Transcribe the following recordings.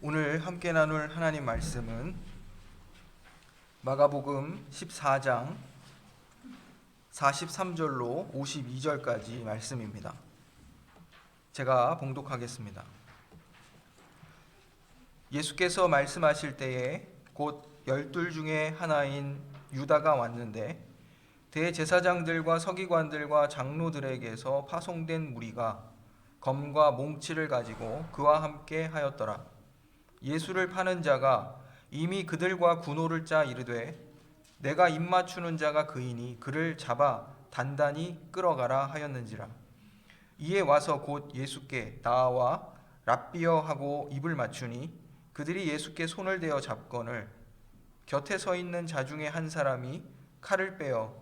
오늘 함께 나눌 하나님 말씀은 마가복음 14장 43절로 52절까지 말씀입니다. 제가 봉독하겠습니다. 예수께서 말씀하실 때에 곧 12 중에 하나인 유다가 왔는데 대제사장들과 서기관들과 장로들에게서 파송된 무리가 검과 몽치를 가지고 그와 함께 하였더라. 예수를 파는 자가 이미 그들과 군호를 짜 이르되 내가 입맞추는 자가 그이니 그를 잡아 단단히 끌어가라 하였는지라. 이에 와서 곧 예수께 나와 랍비여 하고 입을 맞추니 그들이 예수께 손을 대어 잡거늘 곁에 서 있는 자 중에 한 사람이 칼을 빼어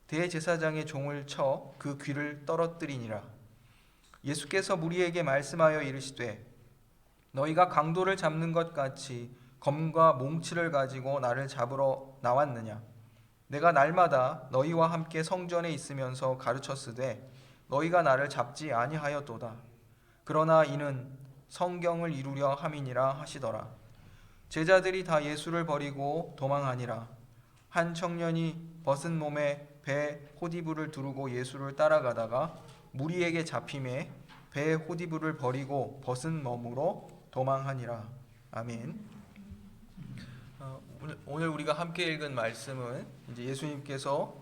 대제사장의 종을 쳐 그 귀를 떨어뜨리니라. 예수께서 무리에게 말씀하여 이르시되 너희가 강도를 잡는 것 같이 검과 몽치를 가지고 나를 잡으러 나왔느냐? 내가 날마다 너희와 함께 성전에 있으면서 가르쳤으되 너희가 나를 잡지 아니하였도다. 그러나 이는 성경을 이루려 함이니라 하시더라. 제자들이 다 예수를 버리고 도망하니라. 한 청년이 벗은 몸에 배 호디부를 두르고 예수를 따라가다가 무리에게 잡힘에 배 호디부를 버리고 벗은 몸으로 도망하니라. 아멘. 오늘 우리가 함께 읽은 말씀은 이제 예수님께서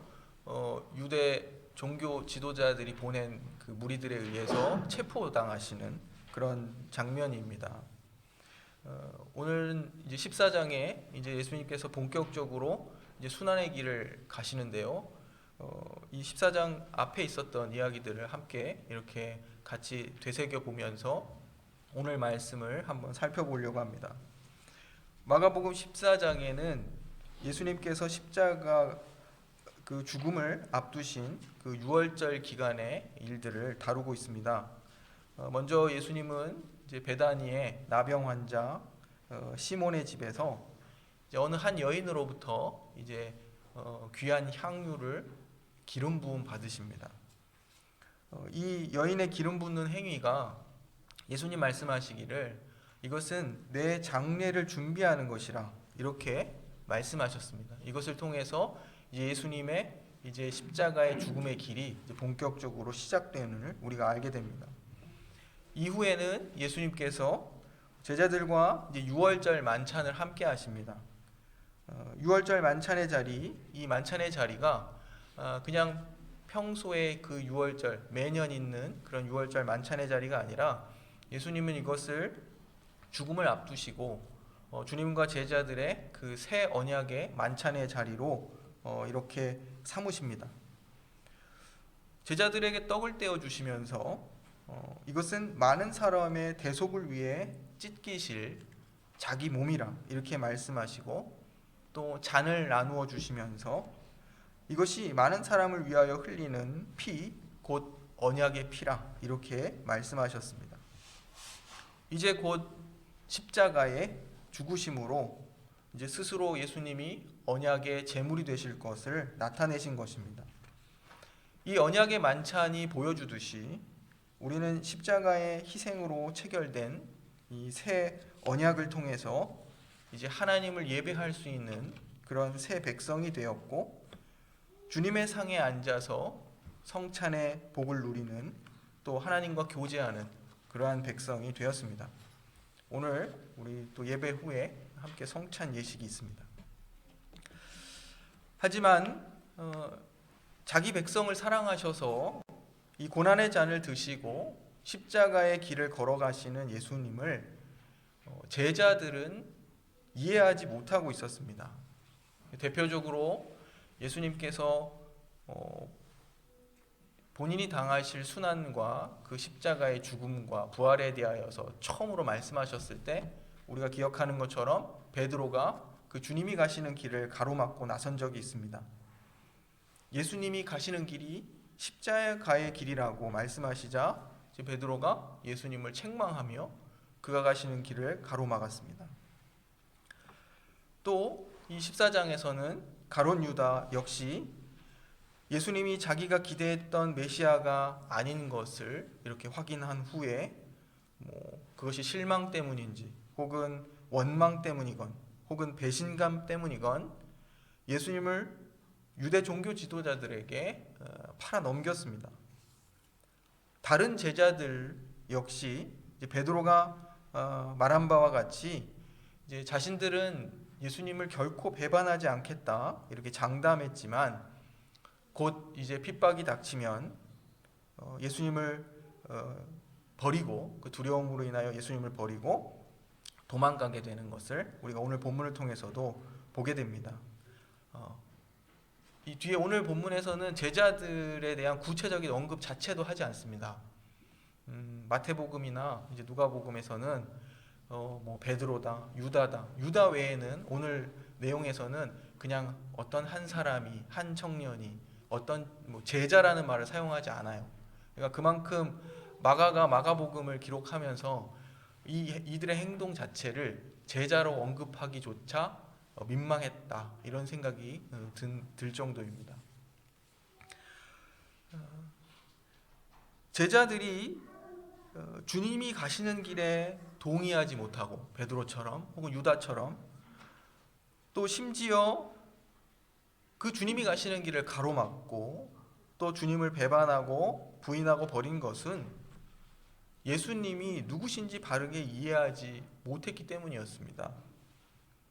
유대 종교 지도자들이 보낸 그 무리들에 의해서 체포당하시는 그런 장면입니다. 오늘은 이제 14장에 이제 예수님께서 본격적으로 이제 순환의 길을 가시는데요. 이 14장 앞에 있었던 이야기들을 함께 이렇게 같이 되새겨 보면서 오늘 말씀을 한번 살펴보려고 합니다. 마가복음 14장에는 예수님께서 십자가 그 죽음을 앞두신 그 유월절 기간의 일들을 다루고 있습니다. 먼저 예수님은 이제 베다니의 나병 환자 시몬의 집에서 이제 어느 한 여인으로부터 이제 귀한 향유를 기름 부음 받으십니다. 이 여인의 기름 붓는 행위가 예수님 말씀하시기를 이것은 내 장례를 준비하는 것이라 이렇게 말씀하셨습니다. 이것을 통해서 이제 예수님의 이제 십자가의 죽음의 길이 이제 본격적으로 시작되는 우리가 알게 됩니다. 이후에는 예수님께서 제자들과 이제 유월절 만찬을 함께 하십니다. 유월절 만찬의 자리, 이 만찬의 자리가 그냥 평소에 그 유월절 매년 있는 그런 유월절 만찬의 자리가 아니라 예수님은 이것을 죽음을 앞두시고 주님과 제자들의 그 새 언약의 만찬의 자리로 이렇게 삼으십니다. 제자들에게 떡을 떼어 주시면서 이것은 많은 사람의 대속을 위해 찢기실 자기 몸이라 이렇게 말씀하시고 또 잔을 나누어 주시면서 이것이 많은 사람을 위하여 흘리는 피, 곧 언약의 피라 이렇게 말씀하셨습니다. 이제 곧 십자가의 죽으심으로 이제 스스로 예수님이 언약의 제물이 되실 것을 나타내신 것입니다. 이 언약의 만찬이 보여주듯이 우리는 십자가의 희생으로 체결된 이 새 언약을 통해서 이제 하나님을 예배할 수 있는 그런 새 백성이 되었고 주님의 상에 앉아서 성찬의 복을 누리는 또 하나님과 교제하는 그러한 백성이 되었습니다. 오늘 우리 또 예배 후에 함께 성찬 예식이 있습니다. 하지만 자기 백성을 사랑하셔서 이 고난의 잔을 드시고 십자가의 길을 걸어가시는 예수님을 제자들은 이해하지 못하고 있었습니다. 대표적으로 예수님께서 본인이 당하실 순환과 그 십자가의 죽음과 부활에 대하여서 처음으로 말씀하셨을 때 우리가 기억하는 것처럼 베드로가 그 주님이 가시는 길을 가로막고 나선 적이 있습니다. 예수님이 가시는 길이 십자가의 길이라고 말씀하시자 베드로가 예수님을 책망하며 그가 가시는 길을 가로막았습니다. 또 이 14장에서는 가룟 유다 역시 예수님이 자기가 기대했던 메시아가 아닌 것을 이렇게 확인한 후에 그것이 실망 때문인지 혹은 원망 때문이건 혹은 배신감 때문이건 예수님을 유대 종교 지도자들에게 팔아 넘겼습니다. 다른 제자들 역시 이제 베드로가 말한 바와 같이 이제 자신들은 예수님을 결코 배반하지 않겠다 이렇게 장담했지만 곧 이제 핍박이 닥치면 예수님을 버리고 그 두려움으로 인하여 예수님을 버리고 도망가게 되는 것을 우리가 오늘 본문을 통해서도 보게 됩니다. 이 뒤에 오늘 본문에서는 제자들에 대한 구체적인 언급 자체도 하지 않습니다. 마태복음이나 이제 누가복음에서는 뭐 베드로다, 유다다. 유다 외에는 오늘 내용에서는 그냥 어떤 한 사람이, 한 청년이, 어떤 뭐 제자라는 말을 사용하지 않아요. 그러니까 그만큼 마가가 마가복음을 기록하면서 이들의 행동 자체를 제자로 언급하기조차 민망했다 이런 생각이 들 정도입니다. 제자들이 주님이 가시는 길에 동의하지 못하고 베드로처럼 혹은 유다처럼 또 심지어 그 주님이 가시는 길을 가로막고 또 주님을 배반하고 부인하고 버린 것은 예수님이 누구신지 바르게 이해하지 못했기 때문이었습니다.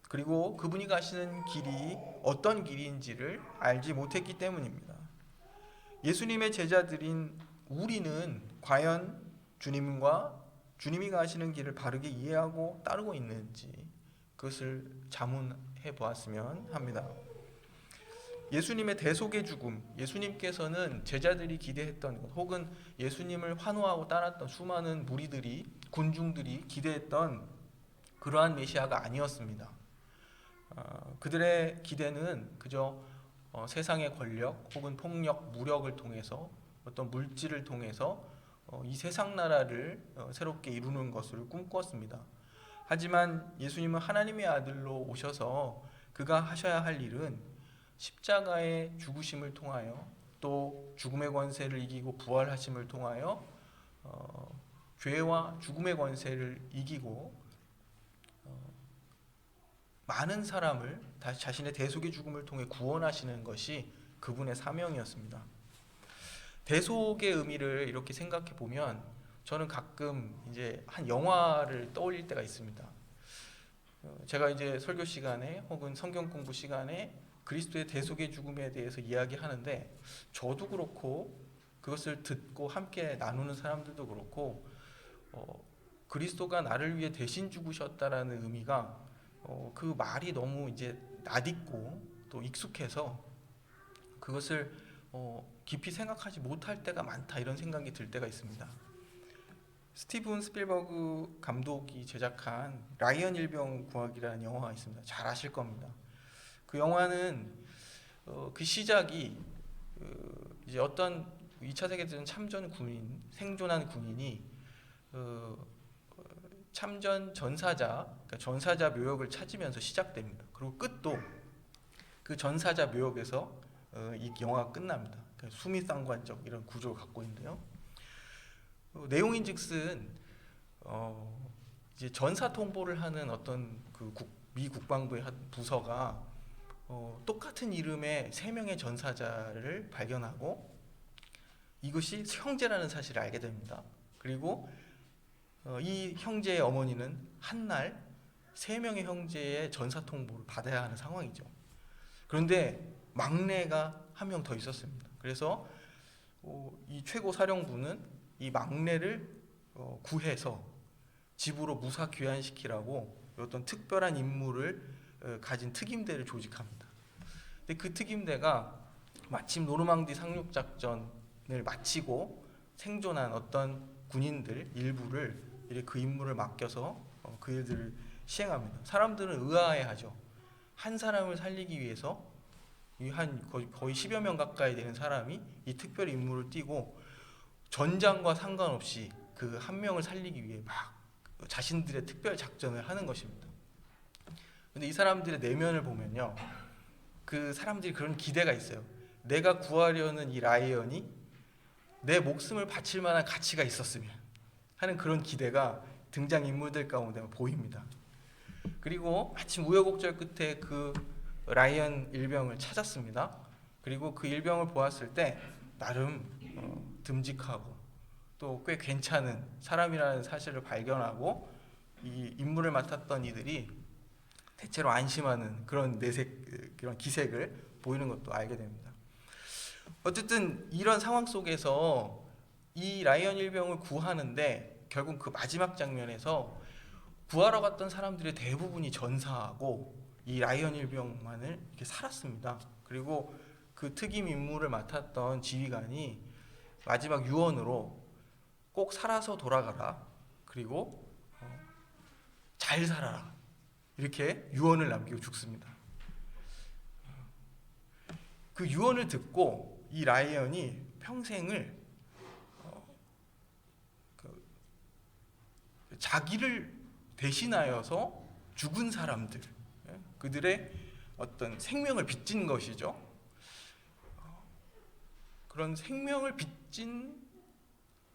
그리고 그분이 가시는 길이 어떤 길인지를 알지 못했기 때문입니다. 예수님의 제자들인 우리는 과연 주님이 가시는 길을 바르게 이해하고 따르고 있는지 그것을 자문해 보았으면 합니다. 예수님의 대속의 죽음, 예수님께서는 제자들이 기대했던 것, 혹은 예수님을 환호하고 따랐던 수많은 무리들이, 군중들이 기대했던 그러한 메시아가 아니었습니다. 그들의 기대는 그저 세상의 권력 혹은 폭력, 무력을 통해서 어떤 물질을 통해서 이 세상 나라를 새롭게 이루는 것을 꿈꿨습니다. 하지만 예수님은 하나님의 아들로 오셔서 그가 하셔야 할 일은 십자가의 죽으심을 통하여 또 죽음의 권세를 이기고 부활하심을 통하여 죄와 죽음의 권세를 이기고 많은 사람을 다시 자신의 대속의 죽음을 통해 구원하시는 것이 그분의 사명이었습니다. 대속의 의미를 이렇게 생각해 보면 저는 가끔 이제 한 영화를 떠올릴 때가 있습니다. 제가 이제 설교 시간에 혹은 성경 공부 시간에 그리스도의 대속의 죽음에 대해서 이야기하는데 저도 그렇고 그것을 듣고 함께 나누는 사람들도 그렇고 그리스도가 나를 위해 대신 죽으셨다라는 의미가 그 말이 너무 이제 낯익고 또 익숙해서 그것을 깊이 생각하지 못할 때가 많다 이런 생각이 들 때가 있습니다. 스티븐 스필버그 감독이 제작한 라이언 일병 구하기라는 영화가 있습니다. 잘 아실 겁니다. 그 영화는 그 시작이 이제 어떤 2차 세계대전 참전 군인, 생존한 군인이 참전 전사자, 그러니까 전사자 묘역을 찾으면서 시작됩니다. 그리고 끝도 그 전사자 묘역에서 이 영화가 끝납니다. 그러니까 수미상관적 이런 구조를 갖고 있는데요. 내용인즉슨 이제 전사 통보를 하는 어떤 그 미 국방부의 부서가 똑같은 이름의 3명의 전사자를 발견하고 이것이 형제라는 사실을 알게 됩니다. 그리고 이 형제의 어머니는 한날 3명의 형제의 전사 통보를 받아야 하는 상황이죠. 그런데 막내가 한 명 더 있었습니다. 그래서 이 최고 사령부는 이 막내를 구해서 집으로 무사 귀환시키라고 어떤 특별한 임무를 가진 특임대를 조직합니다. 근데 그 특임대가 마침 노르망디 상륙 작전을 마치고 생존한 어떤 군인들 일부를 그 임무를 맡겨서 그 일들을 시행합니다. 사람들은 의아해하죠. 한 사람을 살리기 위해서 거의 10여 명 가까이 되는 사람이 이 특별 임무를 띠고 전장과 상관없이 그 한 명을 살리기 위해 막 자신들의 특별 작전을 하는 것입니다. 근데 이 사람들의 내면을 보면요, 그 사람들이 그런 기대가 있어요. 내가 구하려는 이 라이언이 내 목숨을 바칠 만한 가치가 있었으면 하는 그런 기대가 등장 인물들 가운데 보입니다. 그리고 마침 우여곡절 끝에 그 라이언 일병을 찾았습니다. 그리고 그 일병을 보았을 때 나름 듬직하고 또 꽤 괜찮은 사람이라는 사실을 발견하고 이 임무를 맡았던 이들이 대체로 안심하는 그런 그런 기색을 보이는 것도 알게 됩니다. 어쨌든 이런 상황 속에서 이 라이언 일병을 구하는데 결국 그 마지막 장면에서 구하러 갔던 사람들의 대부분이 전사하고 이 라이언 일병만을 이렇게 살았습니다. 그리고 그 특임 임무를 맡았던 지휘관이 마지막 유언으로 꼭 살아서 돌아가라. 그리고 잘 살아라. 이렇게 유언을 남기고 죽습니다. 그 유언을 듣고 이 라이언이 평생을 자기를 대신하여서 죽은 사람들, 그들의 어떤 생명을 빚진 것이죠. 그런 생명을 빚진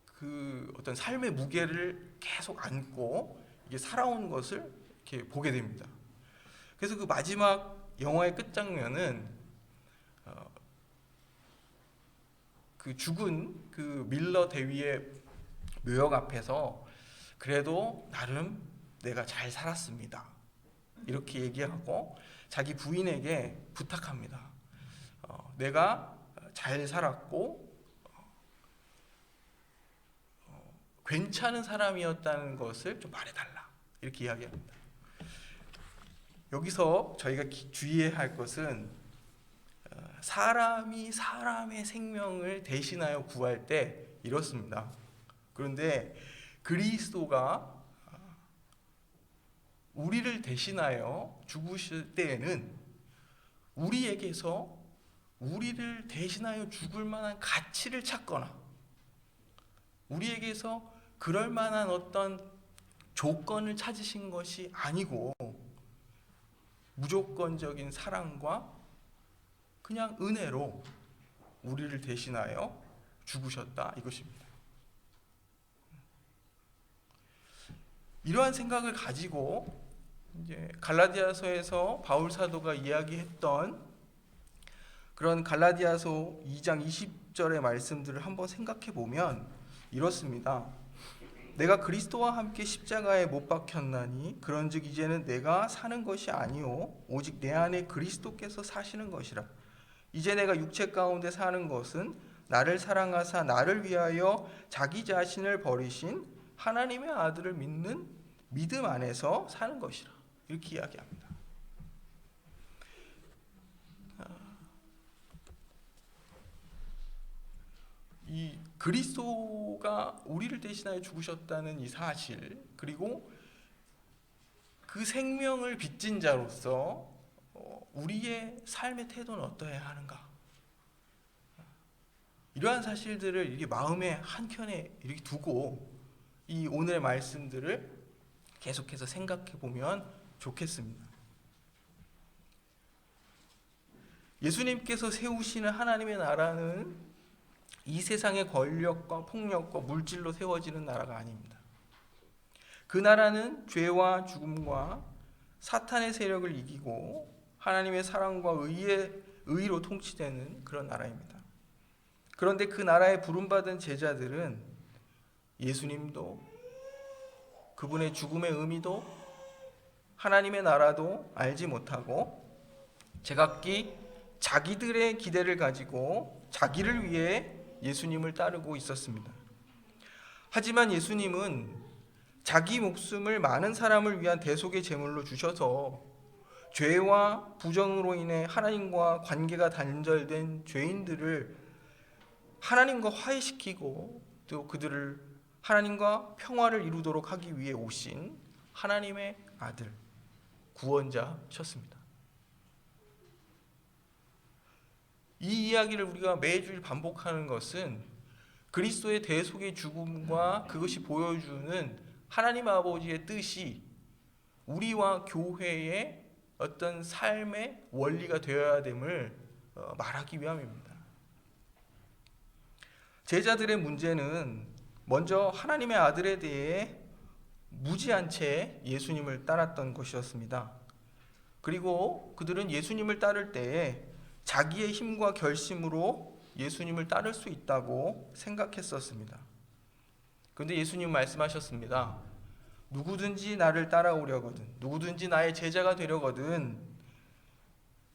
그 어떤 삶의 무게를 계속 안고 이게 살아온 것을 이렇게 보게 됩니다. 그래서 그 마지막 영화의 끝장면은 그 죽은 그 밀러 대위의 묘역 앞에서 그래도 나름 내가 잘 살았습니다. 이렇게 얘기하고 자기 부인에게 부탁합니다. 내가 잘 살았고 괜찮은 사람이었다는 것을 좀 말해달라. 이렇게 이야기합니다. 여기서 저희가 주의해야 할 것은 사람이 사람의 생명을 대신하여 구할 때 이렇습니다. 그런데 그리스도가 우리를 대신하여 죽으실 때에는 우리에게서 우리를 대신하여 죽을 만한 가치를 찾거나 우리에게서 그럴 만한 어떤 조건을 찾으신 것이 아니고 무조건적인 사랑과 그냥 은혜로 우리를 대신하여 죽으셨다 이것입니다. 이러한 생각을 가지고 이제 갈라디아서에서 바울 사도가 이야기했던 그런 갈라디아서 2장 20절의 말씀들을 한번 생각해 보면 이렇습니다. 내가 그리스도와 함께 십자가에 못 박혔나니 그런즉 이제는 내가 사는 것이 아니요 오직 내 안에 그리스도께서 사시는 것이라. 이제 내가 육체 가운데 사는 것은 나를 사랑하사 나를 위하여 자기 자신을 버리신 하나님의 아들을 믿는 믿음 안에서 사는 것이라. 이렇게 이야기합니다. 이 그리스도가 우리를 대신하여 죽으셨다는 이 사실, 그리고 그 생명을 빚진 자로서 우리의 삶의 태도는 어떠해야 하는가? 이러한 사실들을 이렇게 마음의 한켠에 이렇게 두고 이 오늘의 말씀들을 계속해서 생각해 보면 좋겠습니다. 예수님께서 세우시는 하나님의 나라는 이 세상의 권력과 폭력과 물질로 세워지는 나라가 아닙니다. 그 나라는 죄와 죽음과 사탄의 세력을 이기고 하나님의 사랑과 의로 통치되는 그런 나라입니다. 그런데 그 나라에 부름받은 제자들은 예수님도 그분의 죽음의 의미도 하나님의 나라도 알지 못하고 제각기 자기들의 기대를 가지고 자기를 위해 예수님을 따르고 있었습니다. 하지만 예수님은 자기 목숨을 많은 사람을 위한 대속의 제물로 주셔서 죄와 부정으로 인해 하나님과 관계가 단절된 죄인들을 하나님과 화해시키고 또 그들을 하나님과 평화를 이루도록 하기 위해 오신 하나님의 아들, 구원자셨습니다. 이 이야기를 우리가 매주일 반복하는 것은 그리스도의 대속의 죽음과 그것이 보여주는 하나님 아버지의 뜻이 우리와 교회의 어떤 삶의 원리가 되어야 됨을 말하기 위함입니다. 제자들의 문제는 먼저 하나님의 아들에 대해 무지한 채 예수님을 따랐던 것이었습니다. 그리고 그들은 예수님을 따를 때에 자기의 힘과 결심으로 예수님을 따를 수 있다고 생각했었습니다. 그런데 예수님 말씀하셨습니다. 누구든지 나를 따라오려거든, 누구든지 나의 제자가 되려거든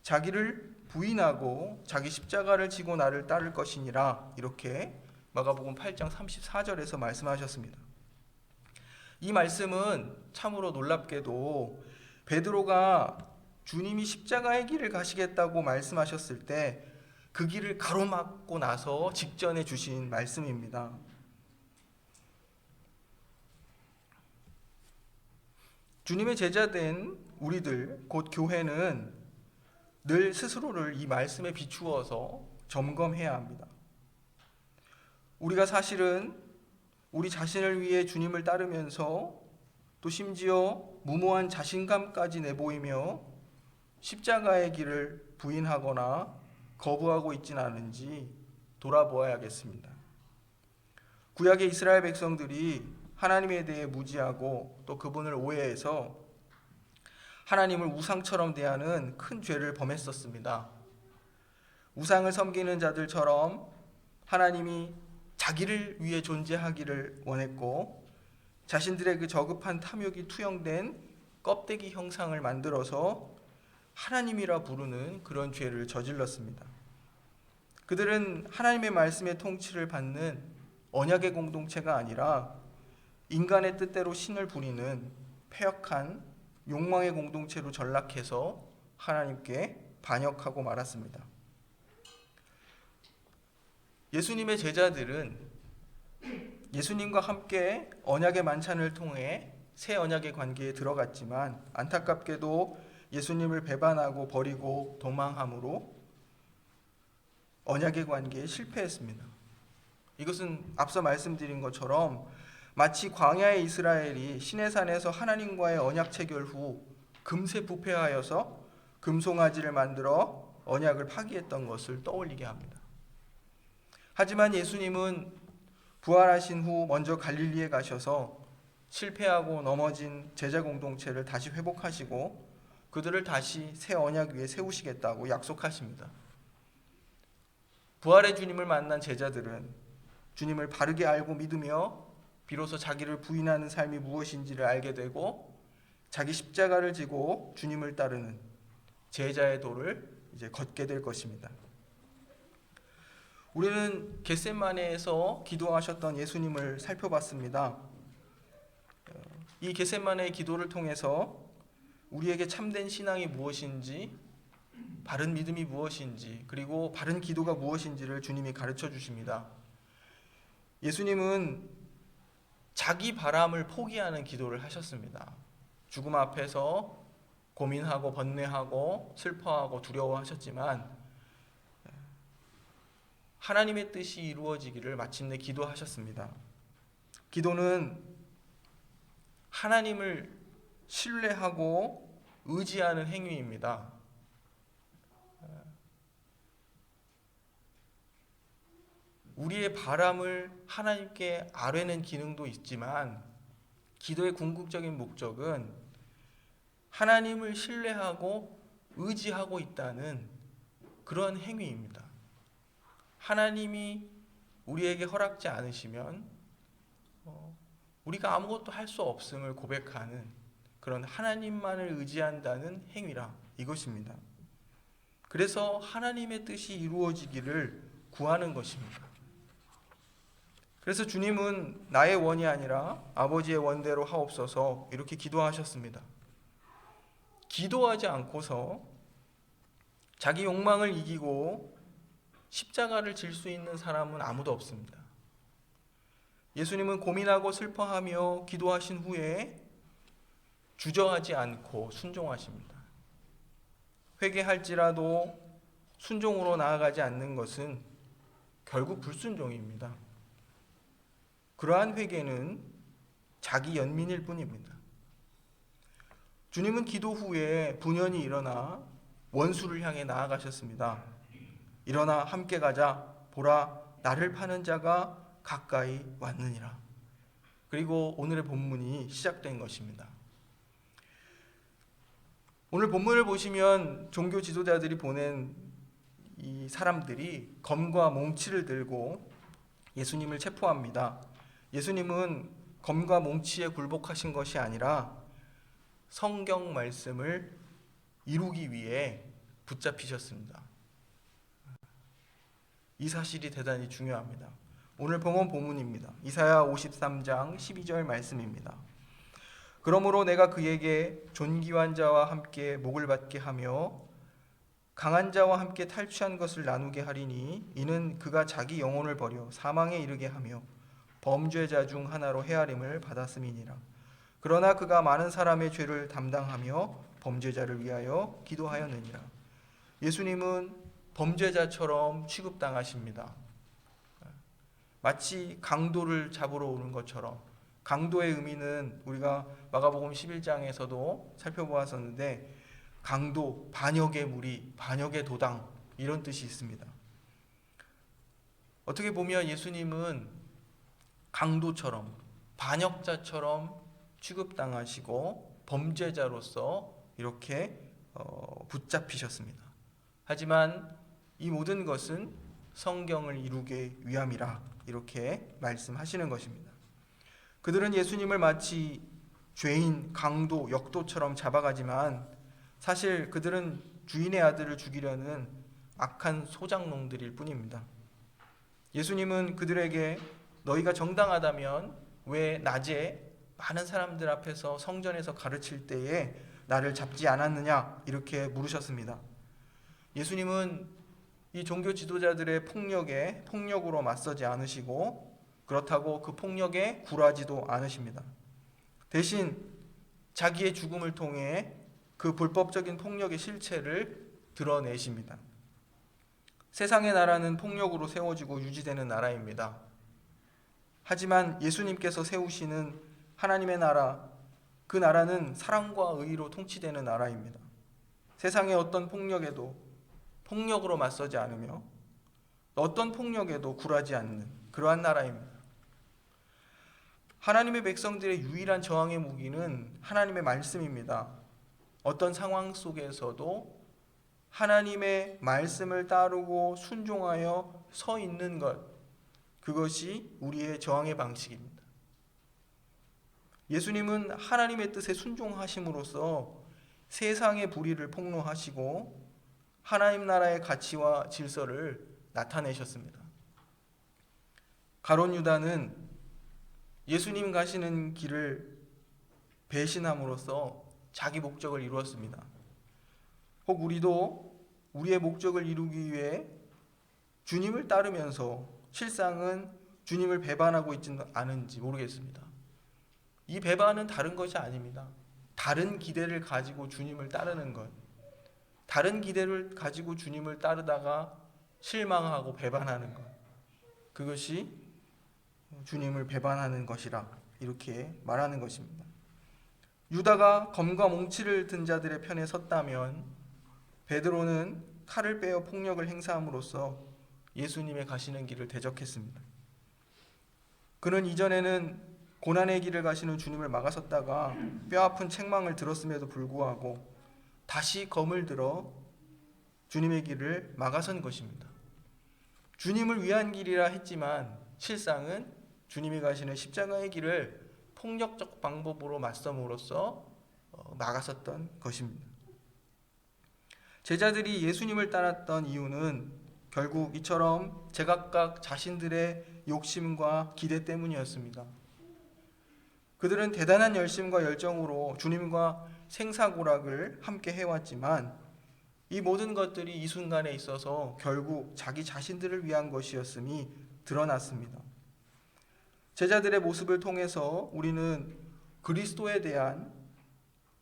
자기를 부인하고 자기 십자가를 지고 나를 따를 것이니라, 이렇게 마가복음 8장 34절에서 말씀하셨습니다. 이 말씀은 참으로 놀랍게도 베드로가 주님이 십자가의 길을 가시겠다고 말씀하셨을 때 그 길을 가로막고 나서 직전에 주신 말씀입니다. 주님의 제자된 우리들, 곧 교회는 늘 스스로를 이 말씀에 비추어서 점검해야 합니다. 우리가 사실은 우리 자신을 위해 주님을 따르면서 또 심지어 무모한 자신감까지 내보이며 십자가의 길을 부인하거나 거부하고 있진 않은지 돌아보아야겠습니다. 구약의 이스라엘 백성들이 하나님에 대해 무지하고 또 그분을 오해해서 하나님을 우상처럼 대하는 큰 죄를 범했었습니다. 우상을 섬기는 자들처럼 하나님이 자기를 위해 존재하기를 원했고 자신들의 그 저급한 탐욕이 투영된 껍데기 형상을 만들어서 하나님이라 부르는 그런 죄를 저질렀습니다. 그들은 하나님의 말씀의 통치를 받는 언약의 공동체가 아니라 인간의 뜻대로 신을 부리는 패역한 욕망의 공동체로 전락해서 하나님께 반역하고 말았습니다. 예수님의 제자들은 예수님과 함께 언약의 만찬을 통해 새 언약의 관계에 들어갔지만 안타깝게도 예수님을 배반하고 버리고 도망함으로 언약의 관계에 실패했습니다. 이것은 앞서 말씀드린 것처럼 마치 광야의 이스라엘이 시내산에서 하나님과의 언약 체결 후 금세 부패하여서 금송아지를 만들어 언약을 파기했던 것을 떠올리게 합니다. 하지만 예수님은 부활하신 후 먼저 갈릴리에 가셔서 실패하고 넘어진 제자 공동체를 다시 회복하시고 그들을 다시 새 언약 위에 세우시겠다고 약속하십니다. 부활의 주님을 만난 제자들은 주님을 바르게 알고 믿으며 비로소 자기를 부인하는 삶이 무엇인지를 알게 되고 자기 십자가를 지고 주님을 따르는 제자의 도를 이제 걷게 될 것입니다. 우리는 겟세마네에서 기도하셨던 예수님을 살펴봤습니다. 이 겟세마네의 기도를 통해서 우리에게 참된 신앙이 무엇인지, 바른 믿음이 무엇인지, 그리고 바른 기도가 무엇인지를 주님이 가르쳐 주십니다. 예수님은 자기 바람을 포기하는 기도를 하셨습니다. 죽음 앞에서 고민하고 번뇌하고 슬퍼하고 두려워하셨지만 하나님의 뜻이 이루어지기를 마침내 기도하셨습니다. 기도는 하나님을 신뢰하고 의지하는 행위입니다. 우리의 바람을 하나님께 아뢰는 기능도 있지만 기도의 궁극적인 목적은 하나님을 신뢰하고 의지하고 있다는 그런 행위입니다. 하나님이 우리에게 허락지 않으시면 우리가 아무것도 할 수 없음을 고백하는 그런 하나님만을 의지한다는 행위라 이것입니다. 그래서 하나님의 뜻이 이루어지기를 구하는 것입니다. 그래서 주님은 나의 원이 아니라 아버지의 원대로 하옵소서 이렇게 기도하셨습니다. 기도하지 않고서 자기 욕망을 이기고 십자가를 질 수 있는 사람은 아무도 없습니다. 예수님은 고민하고 슬퍼하며 기도하신 후에 주저하지 않고 순종하십니다. 회개할지라도 순종으로 나아가지 않는 것은 결국 불순종입니다. 그러한 회개는 자기 연민일 뿐입니다. 주님은 기도 후에 분연히 일어나 원수를 향해 나아가셨습니다. 일어나 함께 가자. 보라, 나를 파는 자가 가까이 왔느니라. 그리고 오늘의 본문이 시작된 것입니다. 오늘 본문을 보시면 종교 지도자들이 보낸 이 사람들이 검과 몽치를 들고 예수님을 체포합니다. 예수님은 검과 몽치에 굴복하신 것이 아니라 성경 말씀을 이루기 위해 붙잡히셨습니다. 이 사실이 대단히 중요합니다. 오늘 본문 본문입니다. 이사야 53장 12절 말씀입니다. 그러므로 내가 그에게 존귀한 자와 함께 목을 받게 하며 강한 자와 함께 탈취한 것을 나누게 하리니 이는 그가 자기 영혼을 버려 사망에 이르게 하며 범죄자 중 하나로 헤아림을 받았음이니라. 그러나 그가 많은 사람의 죄를 담당하며 범죄자를 위하여 기도하였느니라. 예수님은 범죄자처럼 취급당하십니다. 마치 강도를 잡으러 오는 것처럼. 강도의 의미는 우리가 마가복음 11장에서도 살펴보았었는데 강도, 반역의 무리, 반역의 도당 이런 뜻이 있습니다. 어떻게 보면 예수님은 강도처럼 반역자처럼 취급당하시고 범죄자로서 이렇게 붙잡히셨습니다. 하지만 이 모든 것은 성경을 이루기 위함이라 이렇게 말씀하시는 것입니다. 그들은 예수님을 마치 죄인, 강도, 역도처럼 잡아가지만 사실 그들은 주인의 아들을 죽이려는 악한 소장농들일 뿐입니다. 예수님은 그들에게 너희가 정당하다면 왜 낮에 많은 사람들 앞에서 성전에서 가르칠 때에 나를 잡지 않았느냐 이렇게 물으셨습니다. 예수님은 이 종교 지도자들의 폭력에 폭력으로 맞서지 않으시고 그렇다고 그 폭력에 굴하지도 않으십니다. 대신 자기의 죽음을 통해 그 불법적인 폭력의 실체를 드러내십니다. 세상의 나라는 폭력으로 세워지고 유지되는 나라입니다. 하지만 예수님께서 세우시는 하나님의 나라, 그 나라는 사랑과 의로 통치되는 나라입니다. 세상의 어떤 폭력에도 폭력으로 맞서지 않으며 어떤 폭력에도 굴하지 않는 그러한 나라입니다. 하나님의 백성들의 유일한 저항의 무기는 하나님의 말씀입니다. 어떤 상황 속에서도 하나님의 말씀을 따르고 순종하여 서 있는 것, 그것이 우리의 저항의 방식입니다. 예수님은 하나님의 뜻에 순종하심으로써 세상의 불의를 폭로하시고 하나님 나라의 가치와 질서를 나타내셨습니다. 가룟 유다는 예수님 가시는 길을 배신함으로써 자기 목적을 이루었습니다. 혹 우리도 우리의 목적을 이루기 위해 주님을 따르면서 실상은 주님을 배반하고 있지는 않은지 모르겠습니다. 이 배반은 다른 것이 아닙니다. 다른 기대를 가지고 주님을 따르는 것. 다른 기대를 가지고 주님을 따르다가 실망하고 배반하는 것. 그것이 주님을 배반하는 것이라 이렇게 말하는 것입니다. 유다가 검과 몽치를 든 자들의 편에 섰다면 베드로는 칼을 빼어 폭력을 행사함으로써 예수님의 가시는 길을 대적했습니다. 그는 이전에는 고난의 길을 가시는 주님을 막아섰다가 뼈아픈 책망을 들었음에도 불구하고 다시 검을 들어 주님의 길을 막아선 것입니다. 주님을 위한 길이라 했지만 실상은 주님이 가시는 십자가의 길을 폭력적 방법으로 맞섬으로써 막았었던 것입니다. 제자들이 예수님을 따랐던 이유는 결국 이처럼 제각각 자신들의 욕심과 기대 때문이었습니다. 그들은 대단한 열심과 열정으로 주님과 생사고락을 함께 해왔지만 이 모든 것들이 이 순간에 있어서 결국 자기 자신들을 위한 것이었음이 드러났습니다. 제자들의 모습을 통해서 우리는 그리스도에 대한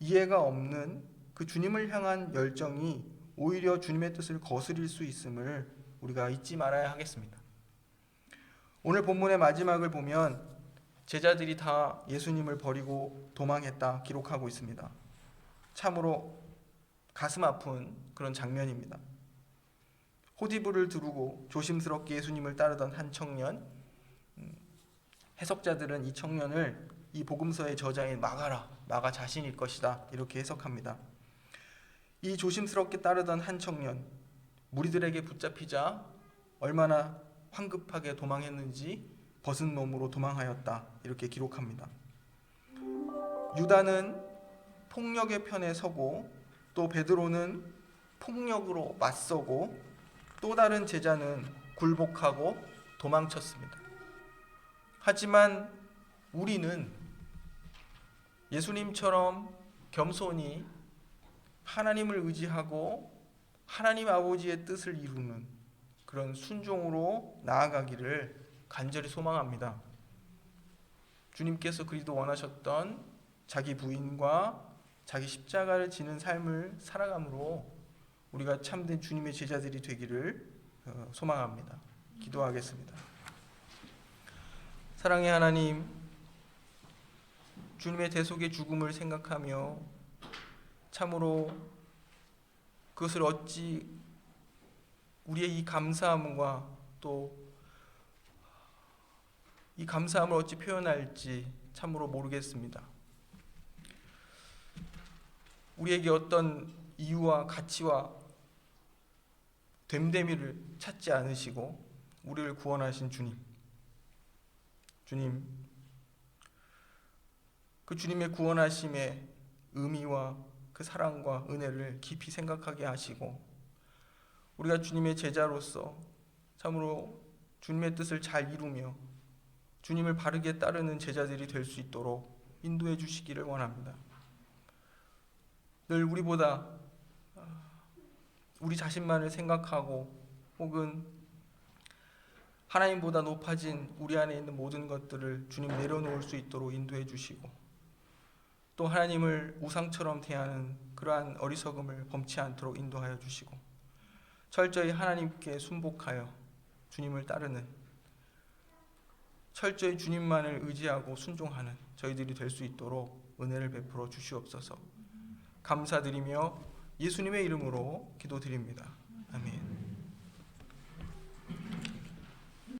이해가 없는 그 주님을 향한 열정이 오히려 주님의 뜻을 거스릴 수 있음을 우리가 잊지 말아야 하겠습니다. 오늘 본문의 마지막을 보면 제자들이 다 예수님을 버리고 도망했다 기록하고 있습니다. 참으로 가슴 아픈 그런 장면입니다. 호디부를 두르고 조심스럽게 예수님을 따르던 한 청년, 해석자들은 이 청년을 이 복음서의 저자인 마가 자신일 것이다 이렇게 해석합니다. 이 조심스럽게 따르던 한 청년, 무리들에게 붙잡히자 얼마나 황급하게 도망했는지 벗은 몸으로 도망하였다 이렇게 기록합니다. 유다는 폭력의 편에 서고 또 베드로는 폭력으로 맞서고 또 다른 제자는 굴복하고 도망쳤습니다. 하지만 우리는 예수님처럼 겸손히 하나님을 의지하고 하나님 아버지의 뜻을 이루는 그런 순종으로 나아가기를 간절히 소망합니다. 주님께서 그리도 원하셨던 자기 부인과 자기 십자가를 지는 삶을 살아감으로 우리가 참된 주님의 제자들이 되기를 소망합니다. 기도하겠습니다. 사랑의 하나님, 주님의 대속의 죽음을 생각하며 참으로 그것을 어찌 우리의 이 감사함과 또 이 감사함을 어찌 표현할지 참으로 모르겠습니다. 우리에게 어떤 이유와 가치와 됨됨이를 찾지 않으시고 우리를 구원하신 주님, 그 주님의 구원하심의 의미와 그 사랑과 은혜를 깊이 생각하게 하시고 우리가 주님의 제자로서 참으로 주님의 뜻을 잘 이루며 주님을 바르게 따르는 제자들이 될 수 있도록 인도해 주시기를 원합니다. 늘 우리보다 우리 자신만을 생각하고 혹은 하나님보다 높아진 우리 안에 있는 모든 것들을 주님 내려놓을 수 있도록 인도해 주시고 또 하나님을 우상처럼 대하는 그러한 어리석음을 범치 않도록 인도하여 주시고 철저히 하나님께 순복하여 주님을 따르는 철저히 주님만을 의지하고 순종하는 저희들이 될 수 있도록 은혜를 베풀어 주시옵소서. 감사드리며 예수님의 이름으로 기도드립니다. 아멘.